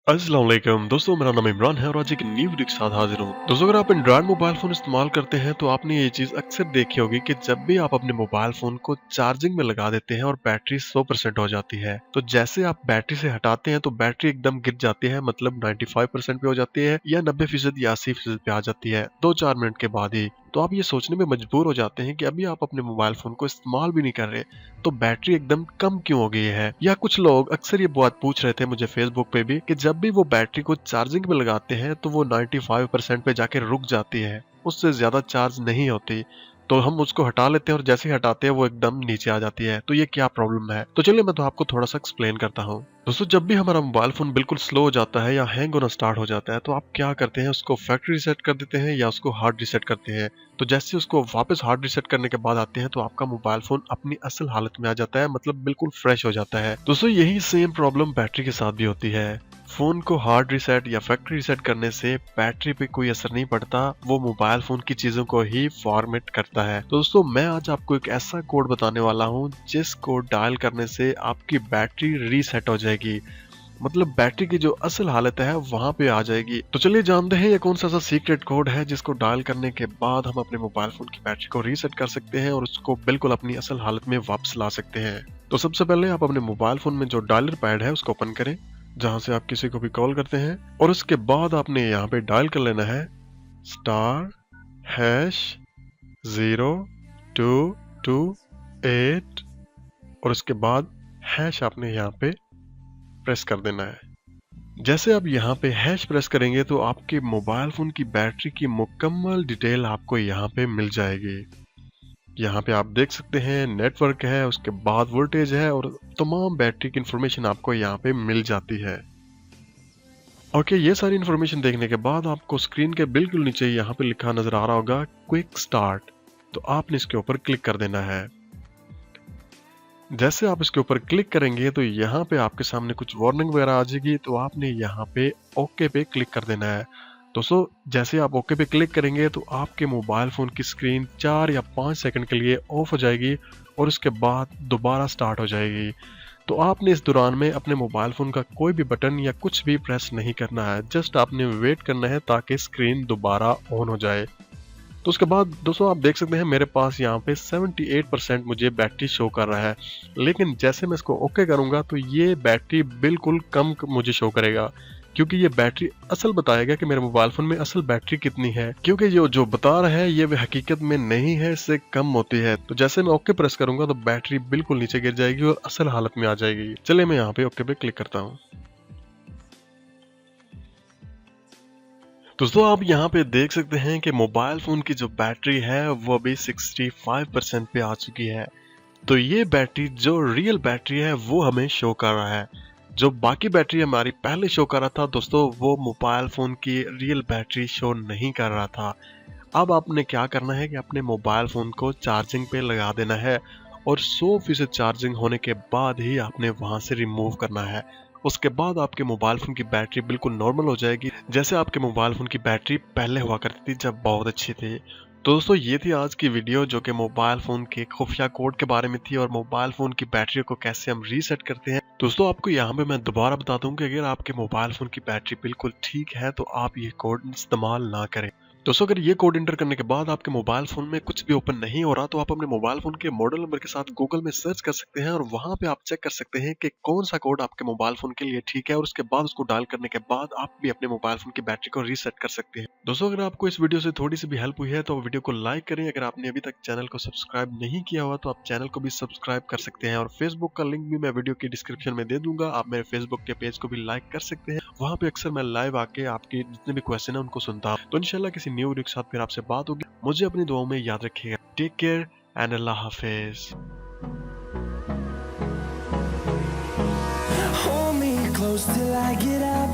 अस्सलाम वालेकुम दोस्तों, मेरा नाम इमरान है और आज एक न्यू वीडियो के साथ हाजिर हूँ। दोस्तों, अगर आप एंड्रॉयड मोबाइल फोन इस्तेमाल करते हैं तो आपने ये चीज़ अक्सर देखी होगी कि जब भी आप अपने मोबाइल फोन को चार्जिंग में लगा देते हैं और बैटरी 100% हो जाती है, तो जैसे आप बैटरी से हटाते हैं तो बैटरी एकदम गिर जाती है, मतलब 95% पे हो जाती है या 90% या 80% पे आ जाती है 2-4 मिनट के बाद ही। तो आप ये सोचने में मजबूर हो जाते हैं कि अभी आप अपने मोबाइल फोन को इस्तेमाल भी नहीं कर रहे, तो बैटरी एकदम कम क्यों हो गई है। या कुछ लोग अक्सर ये बात पूछ रहे थे मुझे फेसबुक पे भी कि जब भी वो बैटरी को चार्जिंग में लगाते हैं तो वो 95% पे जाके रुक जाती है, उससे ज्यादा चार्ज नहीं होती। तो हम उसको हटा लेते हैं और जैसे ही हटाते हैं वो एकदम नीचे आ जाती है। तो ये क्या प्रॉब्लम है, तो चलिए मैं तो आपको थोड़ा सा एक्सप्लेन करता हूँ। दोस्तों, जब भी हमारा मोबाइल फोन बिल्कुल स्लो हो जाता है या हैंग होना स्टार्ट हो जाता है तो आप क्या करते हैं, उसको फैक्ट्री रीसेट कर देते हैं या उसको हार्ड रीसेट करते हैं। तो जैसे उसको वापस हार्ड रीसेट करने के बाद आते हैं तो आपका मोबाइल फोन अपनी असल हालत में आ जाता है, मतलब बिल्कुल फ्रेश हो जाता है। दोस्तों, यही सेम प्रॉब्लम बैटरी के साथ भी होती है। फोन को हार्ड रीसेट या फैक्ट्री रीसेट करने से बैटरी पे कोई असर नहीं पड़ता, वो मोबाइल फोन की चीजों को ही फॉर्मेट करता है। तो दोस्तों, मैं आज आपको एक ऐसा कोड बताने वाला हूँ जिस कोड डायल करने से आपकी बैटरी रीसेट हो जाएगी, मतलब बैटरी की जो असल हालत है वहां पे आ जाएगी। तो चलिए जानते हैं ये कौन सा सीक्रेट कोड है जिसको डायल करने के बाद हम अपने मोबाइल फोन की बैटरी को रीसेट कर सकते हैं और उसको बिल्कुल अपनी असल हालत में वापस ला सकते हैं। तो सबसे पहले आप अपने मोबाइल फोन में जो डायलर पैड है उसको ओपन करें, जहां से आप किसी को भी कॉल करते हैं, और उसके बाद आपने यहाँ पे डायल कर लेना है *#0228 और उसके बाद हैश आपने यहाँ पे प्रेस कर देना है। जैसे आप यहाँ पे हैश प्रेस करेंगे तो आपके मोबाइल फोन की बैटरी की मुकम्मल डिटेल आपको यहाँ पे मिल जाएगी। यहाँ पे आप देख सकते हैं नेटवर्क है, उसके बाद वोल्टेज है और तमाम बैटरी की इंफॉर्मेशन आपको यहाँ पे मिल जाती है। ओके, ये सारी इन्फॉर्मेशन देखने के बाद आपको स्क्रीन के बिल्कुल नीचे यहाँ पे लिखा नजर आ रहा होगा क्विक स्टार्ट, तो आपने इसके ऊपर क्लिक कर देना है। जैसे आप इसके ऊपर क्लिक करेंगे तो यहाँ पे आपके सामने कुछ वार्निंग वगैरह आ जाएगी, तो आपने यहाँ पे ओके पे क्लिक कर देना है। दोस्तों, जैसे आप ओके पे क्लिक करेंगे तो आपके मोबाइल फोन की स्क्रीन 4 या 5 सेकंड के लिए ऑफ हो जाएगी और उसके बाद दोबारा स्टार्ट हो जाएगी। तो आपने इस दौरान में अपने मोबाइल फोन का कोई भी बटन या कुछ भी प्रेस नहीं करना है, जस्ट आपने वेट करना है ताकि स्क्रीन दोबारा ऑन हो जाए। तो उसके बाद दोस्तों आप देख सकते हैं मेरे पास यहाँ पे 78% मुझे बैटरी शो कर रहा है, लेकिन जैसे मैं इसको ओके करूंगा तो ये बैटरी बिल्कुल कम मुझे शो करेगा, क्योंकि ये बैटरी असल बताएगा कि मेरे मोबाइल फोन में असल बैटरी कितनी है, क्योंकि ये जो बता रहा है ये हकीकत में नहीं है, इससे कम होती है। तो जैसे मैं ओके प्रेस करूंगा तो बैटरी बिल्कुल नीचे गिर जाएगी और असल हालत में आ जाएगी। चलिए मैं यहाँ पे ओके पे क्लिक करता हूँ। दोस्तों, आप यहाँ पे देख सकते हैं कि मोबाइल फोन की जो बैटरी है वो अभी 65% पे आ चुकी है। तो ये बैटरी जो रियल बैटरी है वो हमें शो कर रहा है। जो बाकी बैटरी हमारी पहले शो कर रहा था दोस्तों, वो मोबाइल फोन की रियल बैटरी शो नहीं कर रहा था। अब आपने क्या करना है कि अपने मोबाइल फोन को चार्जिंग पे लगा देना है और 100% चार्जिंग होने के बाद ही आपने वहां से रिमूव करना है। उसके बाद आपके मोबाइल फोन की बैटरी बिल्कुल नॉर्मल हो जाएगी, जैसे आपके मोबाइल फोन की बैटरी पहले हुआ करती थी जब बहुत अच्छी थी। तो दोस्तों, ये थी आज की वीडियो जो कि मोबाइल फोन के खुफिया कोड के बारे में थी और मोबाइल फोन की बैटरी को कैसे हम रीसेट करते हैं। दोस्तों, आपको यहाँ पे मैं दोबारा बता दूं कि अगर आपके मोबाइल फोन की बैटरी बिल्कुल ठीक है तो आप ये कोड इस्तेमाल ना करें। दोस्तों, अगर ये कोड एंटर करने के बाद आपके मोबाइल फोन में कुछ भी ओपन नहीं हो रहा तो आप अपने मोबाइल फोन के मॉडल नंबर के साथ गूगल में सर्च कर सकते हैं और वहां पे आप चेक कर सकते हैं कि कौन सा कोड आपके मोबाइल फोन के लिए ठीक है, और उसके बाद उसको डायल करने के बाद आप भी अपने मोबाइल फोन की बैटरी को रीसेट कर सकते हैं। दोस्तों, अगर आपको इस वीडियो से थोड़ी सी भी हेल्प हुई है तो वीडियो को लाइक करें। अगर आपने अभी तक चैनल को सब्सक्राइब नहीं किया हुआ तो आप चैनल को भी सब्सक्राइब कर सकते हैं, और फेसबुक का लिंक भी मैं वीडियो की डिस्क्रिप्शन में दे दूंगा, आप मेरे फेसबुक के पेज को भी लाइक कर सकते हैं। वहां पे अक्सर मैं लाइव आके आपके जितने भी क्वेश्चन है उनको सुनता हूं। तो इंशाल्लाह किसी न्यू वीडियो के साथ फिर आपसे बात होगी। मुझे अपनी दुआओं में याद रखिएगा। टेक केयर एंड अल्लाह हाफिज। Hold me close till I get up.